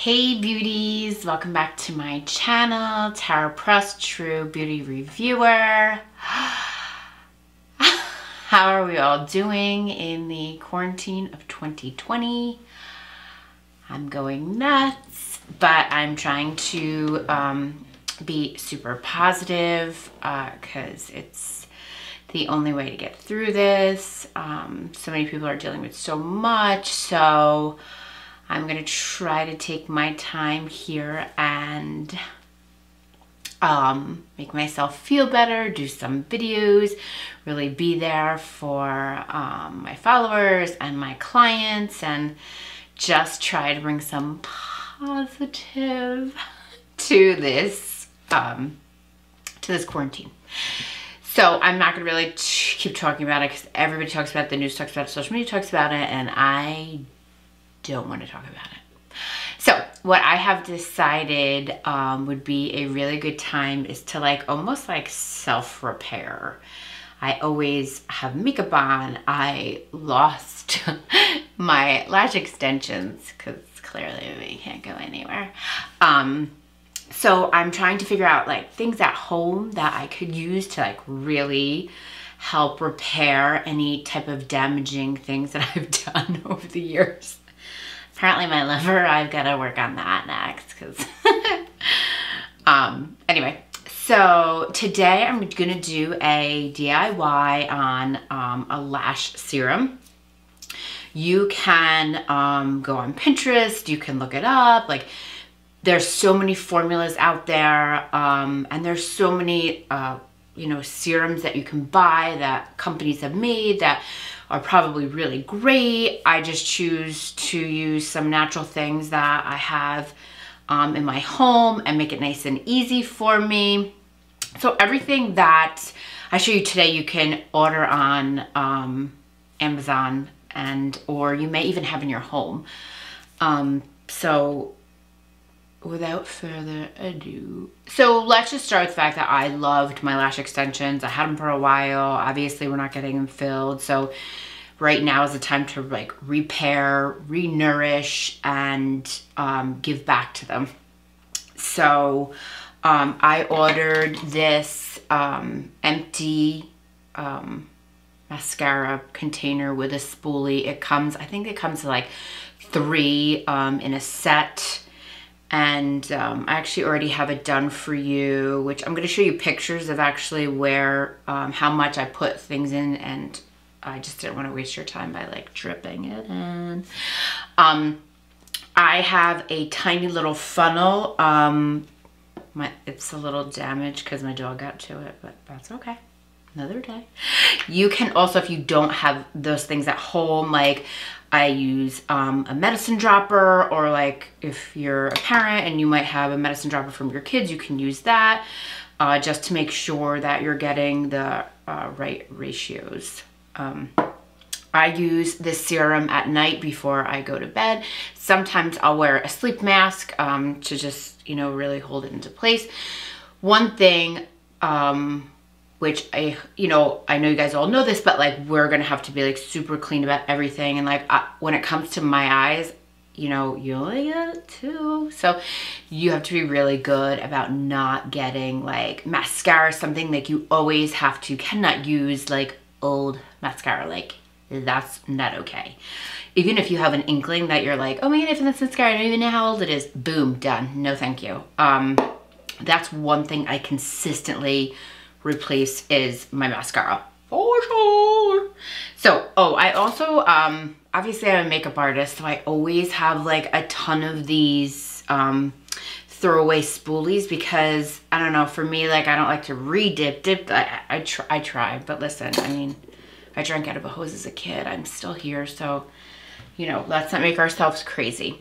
Hey beauties, welcome back to my channel, Tara Press, True Beauty Reviewer. How are we all doing in the quarantine of 2020? I'm going nuts, but I'm trying to be super positive because it's the only way to get through this. So many people are dealing with so much, so I'm gonna try to take my time here and make myself feel better, do some videos, really be there for my followers and my clients, and just try to bring some positive to this quarantine. So I'm not gonna really keep talking about it because everybody talks about it, the news talks about it, social media talks about it, and I don't want to talk about it. So what I have decided would be a really good time is to almost self-repair. I always have makeup on. I lost my lash extensions because clearly we can't go anywhere. So I'm trying to figure out things at home that I could use to really help repair any type of damaging things that I've done over the years. Apparently my liver, I've got to work on that next because anyway, so today I'm gonna do a DIY on a lash serum. You can go on Pinterest, you can look it up. There's so many formulas out there, and there's so many serums that you can buy that companies have made that are probably really great. I just choose to use some natural things that I have in my home and make it nice and easy for me. So everything that I show you today, you can order on Amazon, or you may even have in your home. So without further ado, so let's just start with the fact that I loved my lash extensions. I had them for a while. Obviously we're not getting them filled, so right now is the time to repair, re-nourish, and give back to them. So I ordered this empty mascara container with a spoolie. It comes, I think it comes to 3 in a set. And I actually already have it done for you, which I'm going to show you pictures of actually where, how much I put things in, and I just didn't want to waste your time by dripping it in. I have a tiny little funnel. It's a little damaged because my dog got to it, but that's okay. Another day. You can also, if you don't have those things at home, I use a medicine dropper, or if you're a parent and you might have a medicine dropper from your kids, you can use that just to make sure that you're getting the right ratios. I use this serum at night before I go to bed. Sometimes I'll wear a sleep mask to just, really hold it into place. One thing, which I know you guys all know this, but we're gonna have to be super clean about everything. And when it comes to my eyes, you only get it 2. So you have to be really good about not getting mascara, something you always have to, cannot use old mascara. That's not okay. Even if you have an inkling that you're oh my god, if this mascara, I don't even know how old it is. Boom, done. No thank you. That's one thing I consistently replace is my mascara, for sure. So, I also, obviously I'm a makeup artist, so I always have a ton of these throwaway spoolies because, I don't know, for me, I don't like to dip. I try, but listen, I mean, I drank out of a hose as a kid. I'm still here, so, let's not make ourselves crazy.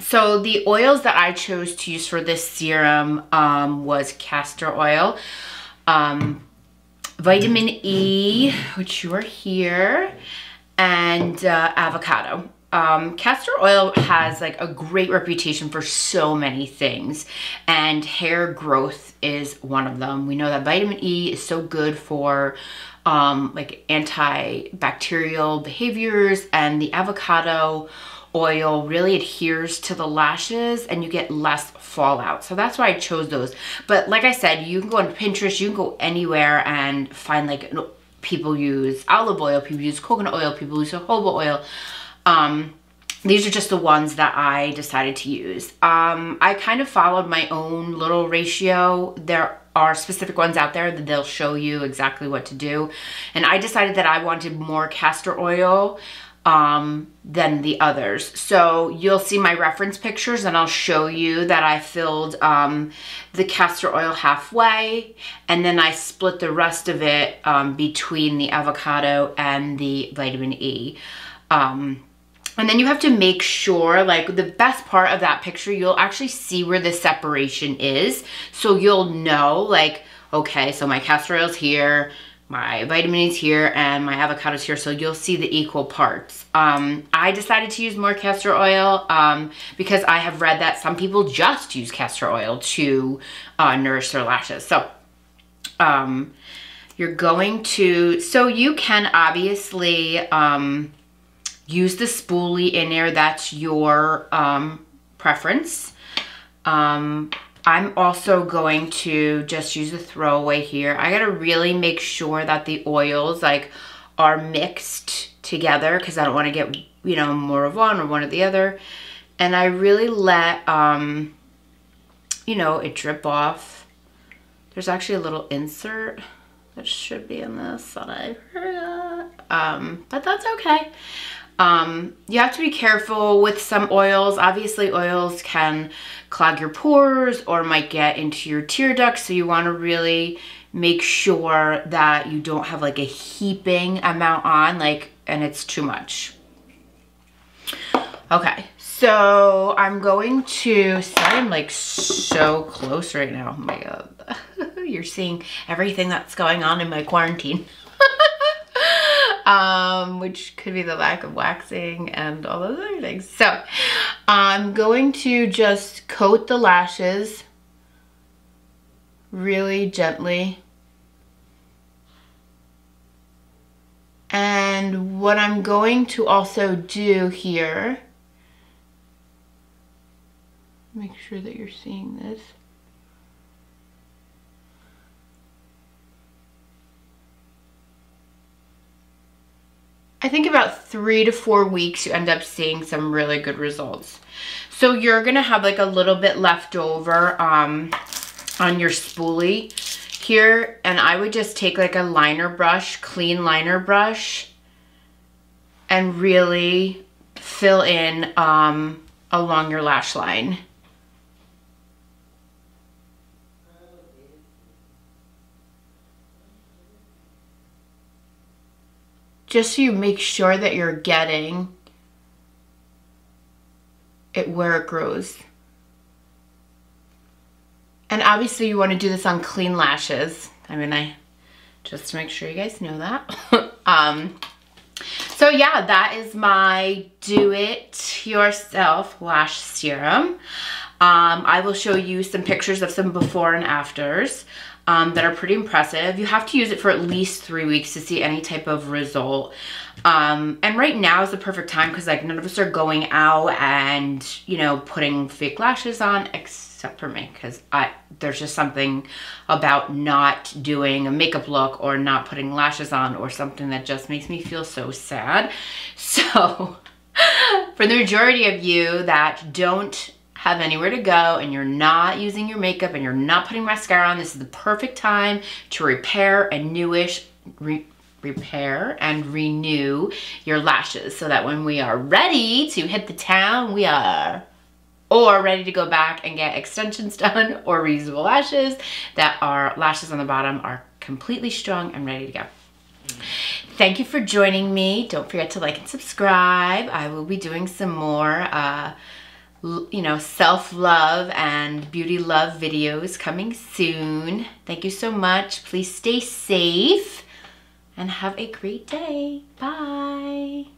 So the oils that I chose to use for this serum was castor oil, vitamin E, which you are here, and avocado. Castor oil has a great reputation for so many things, and hair growth is one of them. We know that vitamin E is so good for antibacterial behaviors, and the avocado oil really adheres to the lashes and you get less fallout. So that's why I chose those. But like I said, you can go on Pinterest, you can go anywhere and find like people use olive oil, people use coconut oil, people use jojoba oil. These are just the ones that I decided to use. I kind of followed my own little ratio. There are specific ones out there that they'll show you exactly what to do. And I decided that I wanted more castor oil than the others. So you'll see my reference pictures and I'll show you that I filled the castor oil halfway, and then I split the rest of it between the avocado and the vitamin E. And then you have to make sure, like the best part of that picture, you'll actually see where the separation is. So you'll know like, okay, so my castor oil's here, my vitamin E's here, and my avocado's here. So you'll see the equal parts. I decided to use more castor oil because I have read that some people just use castor oil to nourish their lashes. So you're going to, so you can obviously, use the spoolie in there. That's your preference. I'm also going to just use a throwaway here. I gotta really make sure that the oils like are mixed together because I don't want to get, you know, more of one or one of the other. And I really let, you know, it drip off. There's actually a little insert that should be in this that I forgot. But that's okay. You have to be careful with some oils. Obviously oils can clog your pores or might get into your tear ducts. So you want to really make sure that you don't have like a heaping amount on, like, and it's too much. Okay. So I'm going to, sorry, I'm like so close right now. Oh my God. You're seeing everything that's going on in my quarantine. Which could be the lack of waxing and all those other things. So I'm going to just coat the lashes really gently. And what I'm going to also do here, make sure that you're seeing this. I think about 3 to 4 weeks, you end up seeing some really good results. So you're gonna have like a little bit left over on your spoolie here, and I would just take like a liner brush, clean liner brush, and really fill in along your lash line. Just so you make sure that you're getting it where it grows. And obviously you want to do this on clean lashes. I mean, just to make sure you guys know that. So yeah, that is my do-it-yourself lash serum. I will show you some pictures of some before and afters. That are pretty impressive. You have to use it for at least 3 weeks to see any type of result. And right now is the perfect time because like none of us are going out and, you know, putting fake lashes on, except for me, because there's just something about not doing a makeup look or not putting lashes on or something that just makes me feel so sad. So for the majority of you that don't have anywhere to go and you're not using your makeup and you're not putting mascara on, this is the perfect time to repair and renew your lashes so that when we are ready to hit the town, we are or ready to go back and get extensions done or reusable lashes, that our lashes on the bottom are completely strong and ready to go. Thank you for joining me. Don't forget to like and subscribe. I will be doing some more you know, self-love and beauty love videos coming soon. Thank you so much. Please stay safe and have a great day. Bye.